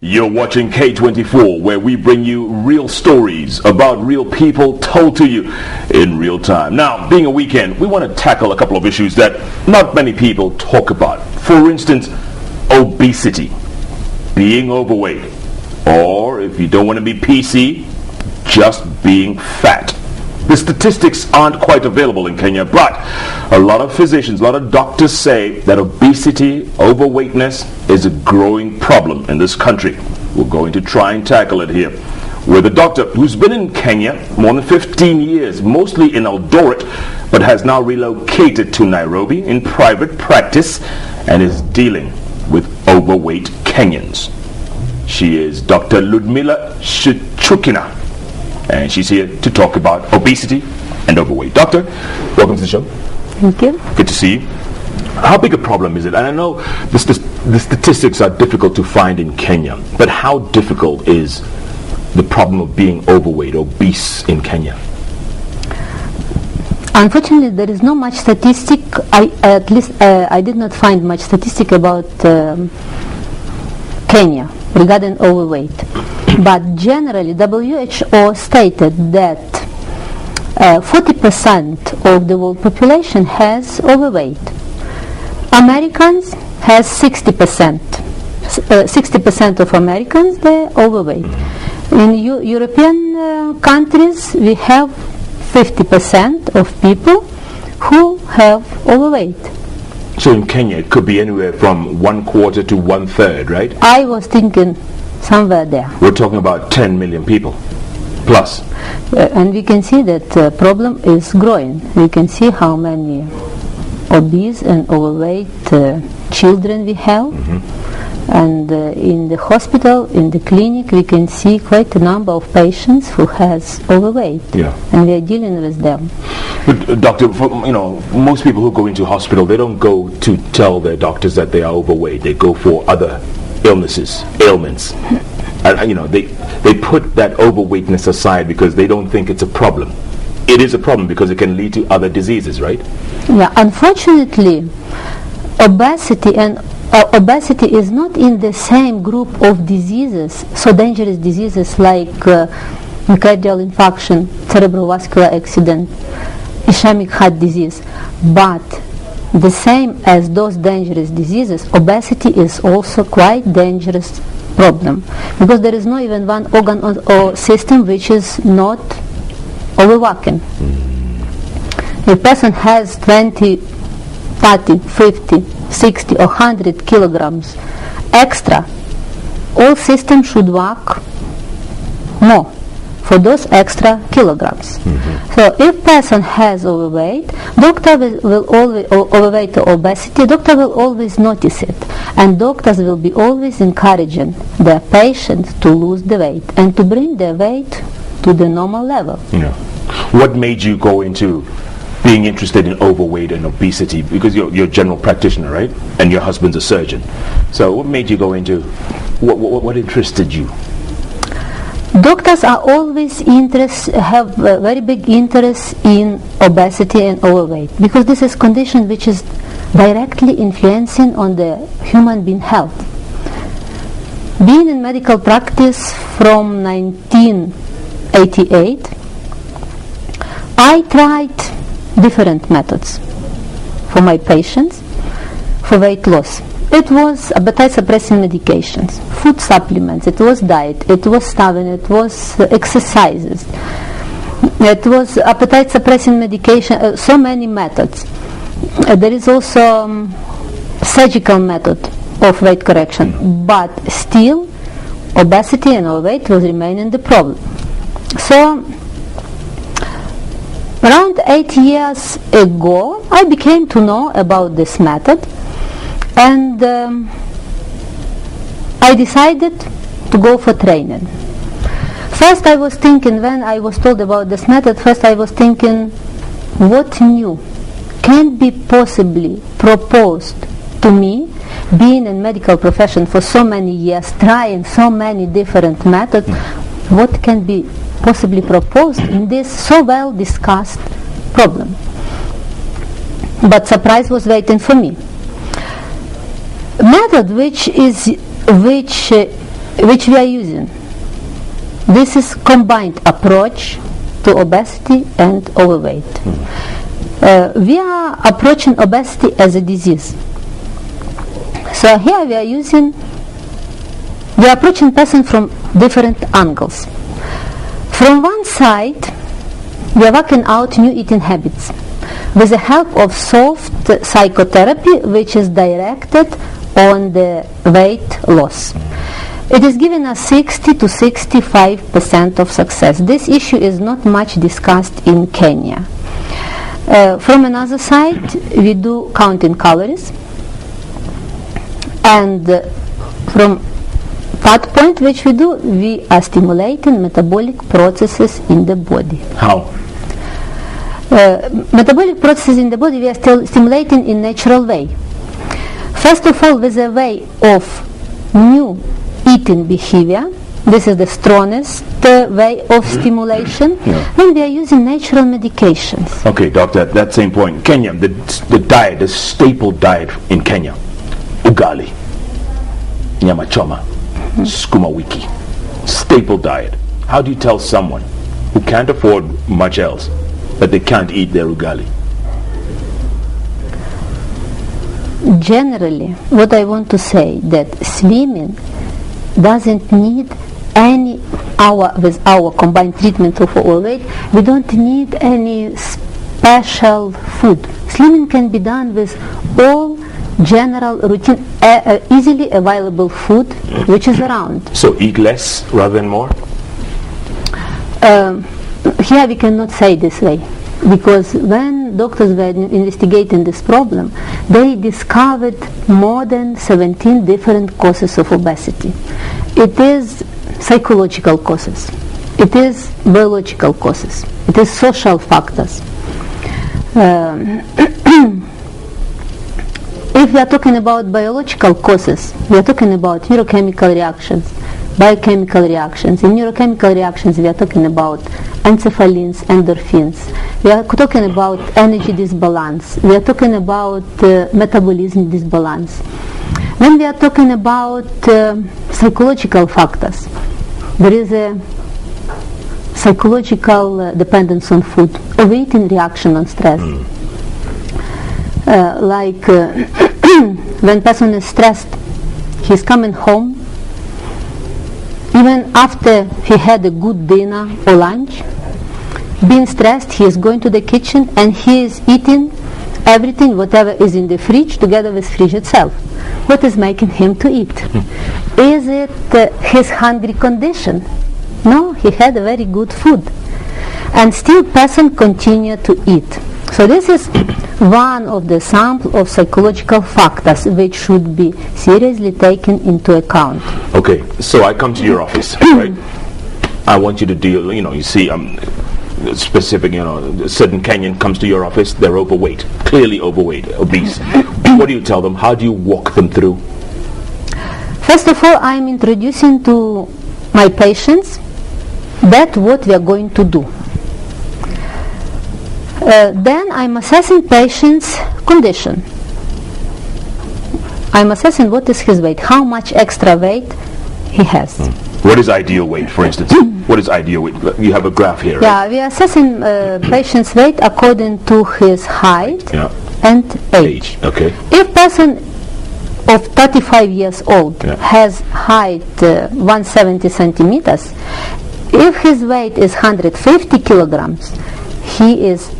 You're watching K24, where we bring you real stories about real people told to you in real time. Now, being a weekend, we want to tackle a couple of issues that not many people talk about. For instance, obesity, being overweight, or if you don't want to be PC, just being fat. The statistics aren't quite available in Kenya, but a lot of physicians, a lot of doctors say that obesity, overweightness is a growing problem in this country. We're going to try and tackle it here with a doctor who's been in Kenya more than 15 years, mostly in Eldoret, but has now relocated to Nairobi in private practice and is dealing with overweight Kenyans. She is Dr. Ludmila Chukina, and she's here to talk about obesity and overweight. Doctor, welcome to the show. Thank you. Good to see you. How big a problem is it? And I know the statistics are difficult to find in Kenya, but how difficult is the problem of being overweight, obese in Kenya? Unfortunately, there is not much statistic. I did not find much statistic about Kenya regarding overweight. But generally, WHO stated that 40% of the world population has overweight. Americans has 60%. 60% of Americans, they're overweight. In European countries, we have 50% of people who have overweight. So in Kenya, it could be anywhere from 1/4 to 1/3, right? I was thinking somewhere there. We're talking about 10 million people plus. And we can see that the problem is growing. We can see how many obese and overweight children we have. And in the hospital, in the clinic, we can see quite a number of patients who has overweight. Yeah. And we are dealing with them. But doctor, most people who go into hospital, they don't go to tell their doctors that they are overweight. They go for other ailments. And they put that overweightness aside because they don't think it's a problem. It is a problem because it can lead to other diseases, right? Yeah, unfortunately, obesity is not in the same group of diseases, so dangerous diseases like myocardial infarction, cerebrovascular accident, ischemic heart disease, but the same as those dangerous diseases, obesity is also quite dangerous problem because there is not even one organ or system which is not overworking. If a person has 20, 30, 50, 60 or 100 kilograms extra, all systems should work more for those extra kilograms. So if person has overweight, doctor will always, overweight or obesity, doctor will always notice it, and doctors will be always encouraging their patients to lose the weight and to bring their weight to the normal level. Yeah. What made you go into being interested in overweight and obesity? Because you're a general practitioner, right? And your husband's a surgeon. So what made you go into, what interested you? Doctors are always have a very big interest in obesity and overweight because this is condition which is directly influencing on the human being health. Being in medical practice from 1988, I tried different methods for my patients for weight loss. It was appetite suppressing medications, food supplements, it was diet, it was starving, it was exercises, it was appetite suppressing medication, so many methods. There is also surgical method of weight correction, but still obesity and overweight was remaining the problem. So around 8 years ago I began to know about this method, and I decided to go for training. First I was thinking, when I was told about this method, first I was thinking, what new can be possibly proposed to me, being in medical profession for so many years, trying so many different methods, what can be possibly proposed in this so well discussed problem? But surprise was waiting for me. Method which which we are using. This is combined approach to obesity and overweight. We are approaching obesity as a disease. So here we are approaching person from different angles. From one side, we are working out new eating habits with the help of soft psychotherapy, which is directed on the weight loss. It is giving us 60 to 65% of success. This issue is not much discussed in Kenya. From another side, we do counting calories, and from that point which we do, we are stimulating metabolic processes in the body. How? Metabolic processes in the body we are still stimulating in natural way. First of all, with a way of new eating behavior. This is the strongest way of stimulation. Then we are using natural medications. Okay, doctor, at that same point, Kenya, the diet, the staple diet in Kenya, ugali, nyama choma, sukuma wiki, staple diet. How do you tell someone who can't afford much else that they can't eat their ugali? Generally, what I want to say that swimming doesn't need with our combined treatment of overweight, we don't need any special food. Slimming can be done with all general routine, easily available food which is around. So eat less rather than more? Here we cannot say this way, because when doctors were investigating this problem, they discovered more than 17 different causes of obesity. It is psychological causes, it is biological causes, it is social factors. If we are talking about biological causes, we are talking about neurochemical reactions, biochemical reactions. In neurochemical reactions, we are talking about encephalins, endorphins. We are talking about energy disbalance. We are talking about metabolism disbalance. When we are talking about psychological factors, there is a psychological dependence on food, overeating reaction on stress. When person is stressed, he's coming home, even after he had a good dinner or lunch, being stressed, he is going to the kitchen and he is eating everything, whatever is in the fridge, together with fridge itself. What is making him to eat? Is it his hungry condition? No, he had a very good food. And still person continue to eat. So this is one of the sample of psychological factors which should be seriously taken into account. Okay, so I come to your office, right? I want you to deal, you see, specific, a certain Kenyan comes to your office, they're overweight, clearly overweight, obese. What do you tell them? How do you walk them through? First of all, I'm introducing to my patients that what we are going to do. Then I'm assessing patient's condition. I'm assessing what is his weight, how much extra weight he has. What is ideal weight, for instance? What is ideal weight? You have a graph here, right? Yeah, we are assessing patient's weight according to his height and age. Okay. If person of 35 years old has height 170 centimeters, if his weight is 150 kilograms, he is